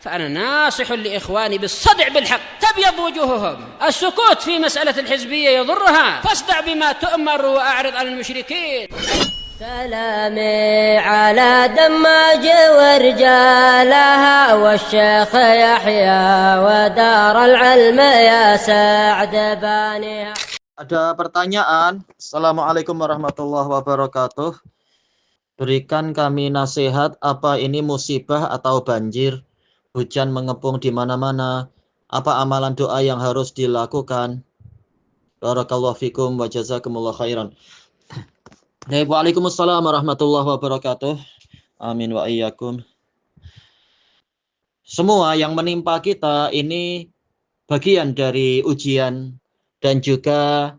فأنا ناصح لإخواني بالصدع بالحق تبيض وجوههم. السكوت في مسألة الحزبية يضرها، فاصدع بما تؤمر وأعرض عن المشركين. سلامي على دماج ورجالها والشيخ يحيى ودار العلم يا سعد بانيها. Ada pertanyaan. Assalamualaikum warahmatullahi wabarakatuh. Berikan kami nasihat, apa ini musibah atau banjir? Hujan mengepung di mana-mana. Apa amalan doa yang harus dilakukan? Barakallahu fikum wa jazakumullah khairan. Waalaikumsalam warahmatullahi wabarakatuh. Amin wa iyyakum. Semua yang menimpa kita ini bagian dari ujian dan juga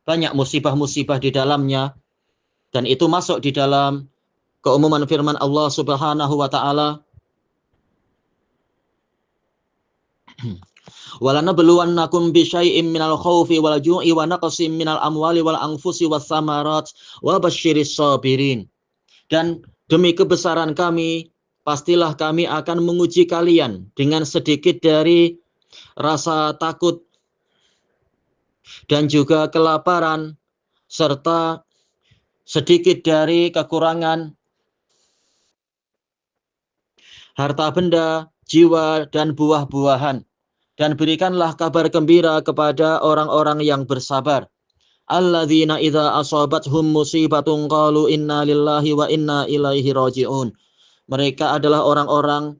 banyak musibah-musibah di dalamnya, dan itu masuk di dalam keumuman firman Allah Subhanahu wa taala, walanabluwannakum bisyai'im minal khaufi wal ju'i wa naqsim minal amwali wal anfusi was samarat wa basyiris sabirin. Dan demi kebesaran kami, pastilah kami akan menguji kalian dengan sedikit dari rasa takut dan juga kelaparan, serta sedikit dari kekurangan harta benda, jiwa, dan buah-buahan. Dan berikanlah kabar gembira kepada orang-orang yang bersabar. Alladzina idza asabathum musibatun qalu inna lillahi wa inna ilaihi raji'un. Mereka adalah orang-orang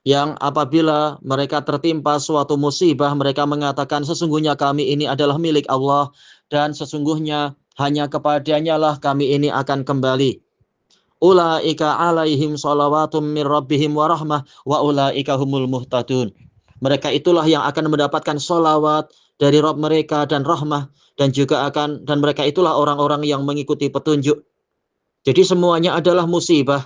yang apabila mereka tertimpa suatu musibah, mereka mengatakan sesungguhnya kami ini adalah milik Allah dan sesungguhnya hanya kepadanya lah kami ini akan kembali. Ulaika alaihim shalawatum mir rabbihim wa rahmah wa ulaika humul muhtadun. Mereka itulah yang akan mendapatkan sholawat dari Rabb mereka dan rahmah, dan mereka itulah orang-orang yang mengikuti petunjuk. Jadi semuanya adalah musibah.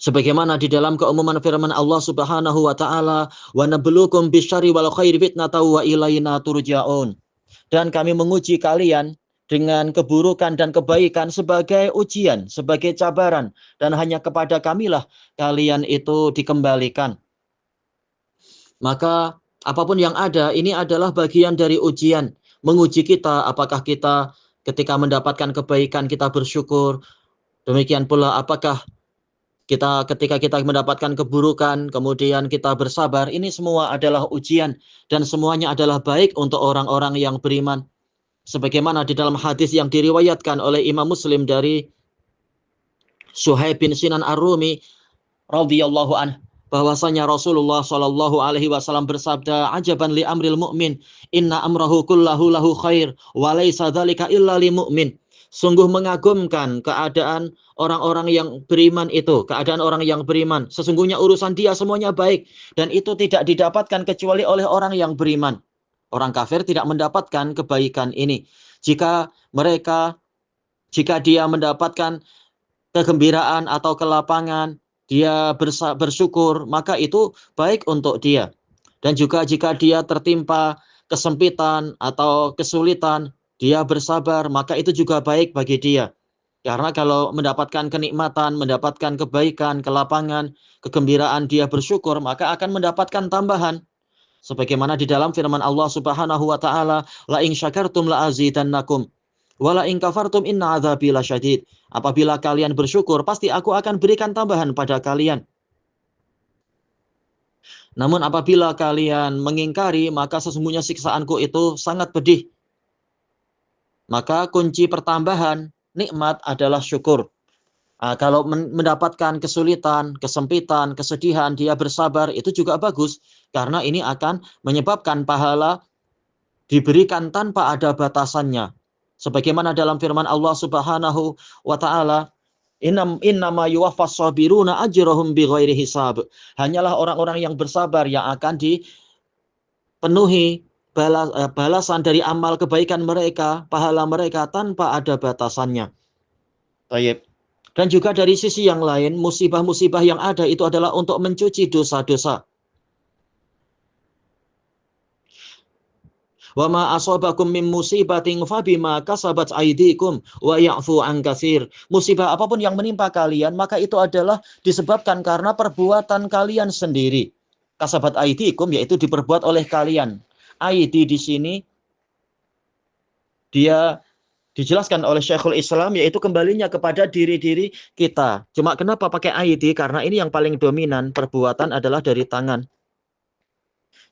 Sebagaimana di dalam keumuman firman Allah Subhanahu wa taala, wa nabluukum bisyarri wal khairi fitnatan wa ilaina turja'un. Dan kami menguji kalian dengan keburukan dan kebaikan sebagai ujian, sebagai cabaran, dan hanya kepada kamilah kalian itu dikembalikan. Maka apapun yang ada, ini adalah bagian dari ujian, menguji kita apakah kita ketika mendapatkan kebaikan kita bersyukur, demikian pula apakah kita ketika kita mendapatkan keburukan, kemudian kita bersabar. Ini semua adalah ujian dan semuanya adalah baik untuk orang-orang yang beriman. Sebagaimana di dalam hadis yang diriwayatkan oleh Imam Muslim dari Suhaib bin Sinan Ar-Rumi radhiyallahu anhu, bahwasanya Rasulullah shallallahu alaihi wasallam bersabda, ajaban li amril mu'min, inna amrahu kullahu lahu khair, wa laisa dzalika illa lil mu'min. Sungguh mengagumkan keadaan orang-orang yang beriman itu, keadaan orang yang beriman. Sesungguhnya urusan dia semuanya baik, dan itu tidak didapatkan kecuali oleh orang yang beriman. Orang kafir tidak mendapatkan kebaikan ini. Jika dia mendapatkan kegembiraan atau kelapangan, dia bersyukur, maka itu baik untuk dia. Dan juga jika dia tertimpa kesempitan atau kesulitan, dia bersabar, maka itu juga baik bagi dia. Karena kalau mendapatkan kenikmatan, mendapatkan kebaikan, kelapangan, kegembiraan, dia bersyukur, maka akan mendapatkan tambahan. Sebagaimana di dalam firman Allah Subhanahu wa taala, la in syakartum la azidannakum wa la in kafartum inna adzabi lasyadid. Apabila kalian bersyukur, pasti aku akan berikan tambahan pada kalian. Namun apabila kalian mengingkari, maka sesungguhnya siksaanku itu sangat pedih. Maka kunci pertambahan nikmat adalah syukur. Kalau mendapatkan kesulitan, kesempitan, kesedihan, dia bersabar, itu juga bagus. Karena ini akan menyebabkan pahala diberikan tanpa ada batasannya. Sebagaimana dalam firman Allah Subhanahu wa taala, innama yuwaffas sabiruna ajrahum bighairi hisab. Hanyalah orang-orang yang bersabar yang akan dipenuhi balasan dari amal kebaikan mereka, pahala mereka tanpa ada batasannya. Baik. Dan juga dari sisi yang lain, musibah-musibah yang ada itu adalah untuk mencuci dosa-dosa. Wa ma asabakum min musibatin fabima kasabat aydikum wa ya'fu an katsir. Musibah apapun yang menimpa kalian, maka itu adalah disebabkan karena perbuatan kalian sendiri. Kasabat aydikum yaitu diperbuat oleh kalian. Aidi di sini dia dijelaskan oleh Syekhul Islam yaitu kembalinya kepada diri-diri kita. Cuma kenapa pakai aidi? Karena ini yang paling dominan, perbuatan adalah dari tangan.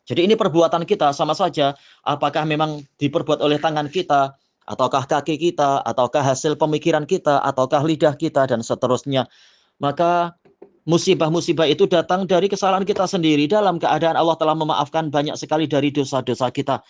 Jadi ini perbuatan kita sama saja, apakah memang diperbuat oleh tangan kita, ataukah kaki kita, ataukah hasil pemikiran kita, ataukah lidah kita, dan seterusnya. Maka musibah-musibah itu datang dari kesalahan kita sendiri dalam keadaan Allah telah memaafkan banyak sekali dari dosa-dosa kita.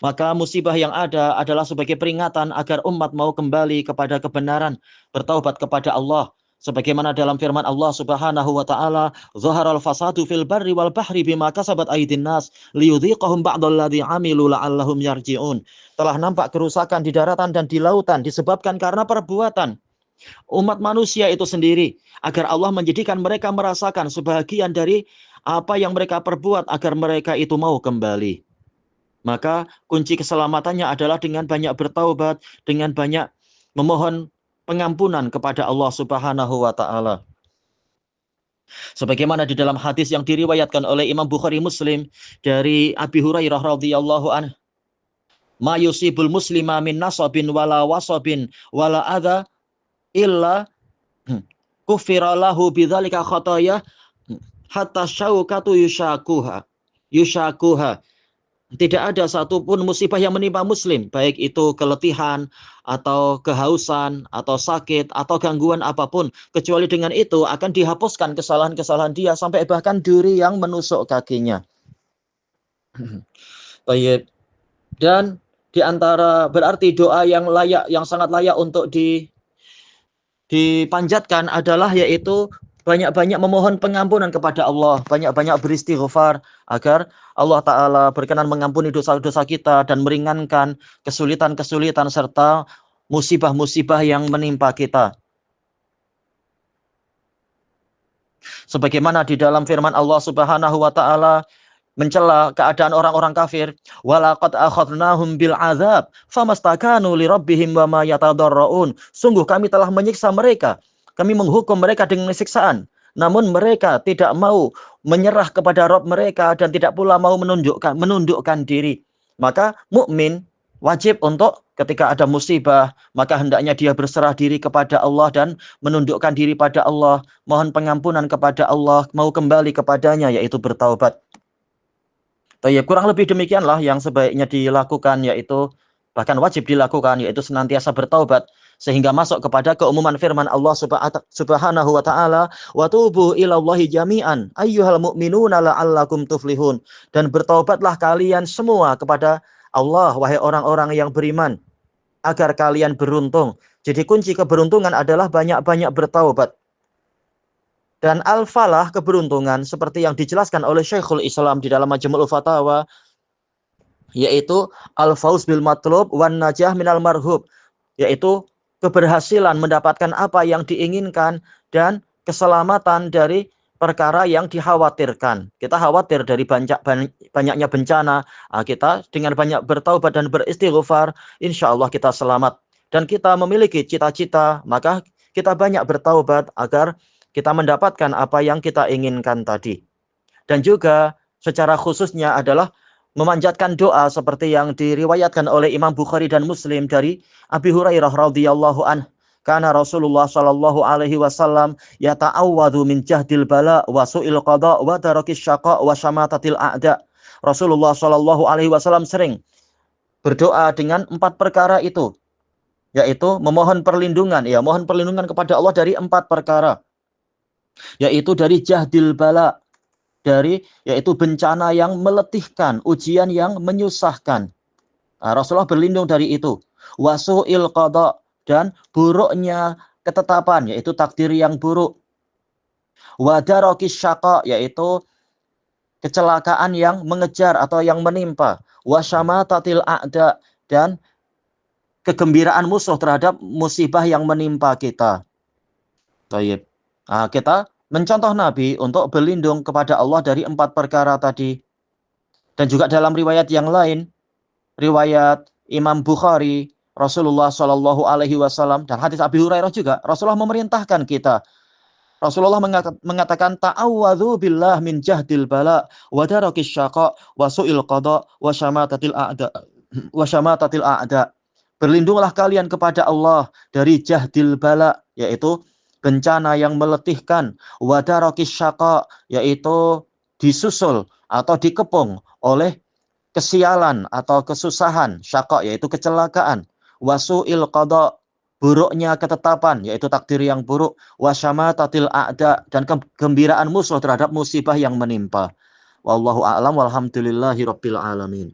Maka musibah yang ada adalah sebagai peringatan agar umat mau kembali kepada kebenaran, bertaubat kepada Allah. Sebagaimana dalam firman Allah Subhanahu wa taala, "Zaharal fasadu fil barri wal bahri bima kasabat aydin nas liyudhiqahum ba'dalladzi 'amilu la'allahum yarji'un." Telah nampak kerusakan di daratan dan di lautan disebabkan karena perbuatan umat manusia itu sendiri, agar Allah menjadikan mereka merasakan sebahagian dari apa yang mereka perbuat agar mereka itu mau kembali. Maka kunci keselamatannya adalah dengan banyak bertaubat, dengan banyak memohon pengampunan kepada Allah Subhanahu wa taala. Sebagaimana di dalam hadis yang diriwayatkan oleh Imam Bukhari Muslim dari Abi Hurairah radhiyallahu anhu, "Ma yusibul muslima min nasabin wala wasabin wala adza illa kufira lahu bidzalika khataya hatta syaukatu yushakuha." Tidak ada satupun musibah yang menimpa muslim, baik itu keletihan, atau kehausan, atau sakit, atau gangguan apapun. Kecuali dengan itu akan dihapuskan kesalahan-kesalahan dia, sampai bahkan duri yang menusuk kakinya. Baik. Dan diantara berarti doa yang layak, yang sangat layak untuk dipanjatkan adalah yaitu banyak-banyak memohon pengampunan kepada Allah, banyak-banyak beristighfar agar Allah Ta'ala berkenan mengampuni dosa-dosa kita dan meringankan kesulitan-kesulitan serta musibah-musibah yang menimpa kita. Sebagaimana di dalam firman Allah Subhanahu wa taala mencela keadaan orang-orang kafir, walaqad akhadnahum bil azab famastakanu li rabbihim wama yatadarrun. Sungguh kami telah menyiksa mereka, kami menghukum mereka dengan siksaan, namun mereka tidak mau menyerah kepada Rabb mereka dan tidak pula mau menundukkan diri. Maka mukmin wajib untuk ketika ada musibah, maka hendaknya dia berserah diri kepada Allah dan menundukkan diri pada Allah, mohon pengampunan kepada Allah, mau kembali kepadanya, yaitu bertaubat. Kurang lebih demikianlah yang sebaiknya dilakukan, yaitu bahkan wajib dilakukan, yaitu senantiasa bertaubat, sehingga masuk kepada keumuman firman Allah Subhanahu wa taala, wa tubu ilallahi jami'an ayyuhal mu'minuna la'allakum tuflihun. Dan bertaubatlah kalian semua kepada Allah, wahai orang-orang yang beriman, agar kalian beruntung. Jadi kunci keberuntungan adalah banyak-banyak bertaubat. Dan al-falah, keberuntungan, seperti yang dijelaskan oleh Syekhul Islam di dalam Majmu'ul Fatawa, yaitu al-fauz bil matlub wan najah minal marhub, yaitu keberhasilan mendapatkan apa yang diinginkan dan keselamatan dari perkara yang dikhawatirkan. Kita khawatir dari banyaknya bencana, kita dengan banyak bertaubat dan beristighfar, insya Allah kita selamat. Dan kita memiliki cita-cita, maka kita banyak bertaubat agar kita mendapatkan apa yang kita inginkan tadi. Dan juga secara khususnya adalah memanjatkan doa seperti yang diriwayatkan oleh Imam Bukhari dan Muslim dari Abi Hurairah radhiyallahu anhu. Kana Rasulullah sallallahu alaihi wasallam yata'awwadhu min jahdil bala wa su'il qada wa darakis syaqa wa syamatatil a'da. Rasulullah sallallahu alaihi wasallam sering berdoa dengan 4 perkara itu, yaitu memohon perlindungan, mohon perlindungan kepada Allah dari 4 perkara. Yaitu dari jahdil bala, dari yaitu bencana yang meletihkan, ujian yang menyusahkan. Rasulullah berlindung dari itu. Wasu'il qada, dan buruknya ketetapan, yaitu takdir yang buruk. Wadarakis syaqa, yaitu kecelakaan yang mengejar atau yang menimpa. Wasyamatatil a'da, dan kegembiraan musuh terhadap musibah yang menimpa kita. Baik. Kita mencontoh Nabi untuk berlindung kepada Allah dari 4 perkara tadi. Dan juga dalam riwayat yang lain, riwayat Imam Bukhari, Rasulullah Shallallahu Alaihi Wasallam dan hadis Abi Hurairah juga, Rasulullah memerintahkan kita. Rasulullah mengatakan ta'awwadzu billah min jahdil bala wa darakis syaqa wa su'il qada wa syamatatil a'da. Berlindunglah kalian kepada Allah dari jahdil bala, yaitu bencana yang meletihkan, wa darakis syaqa, yaitu disusul atau dikepung oleh kesialan atau kesusahan, syaqa yaitu kecelakaan, wa su'il qada, buruknya ketetapan, yaitu takdir yang buruk, wasyamatatil a'da, dan kegembiraan musuh terhadap musibah yang menimpa. Wallahu a'lam walhamdulillahi rabbil alamin.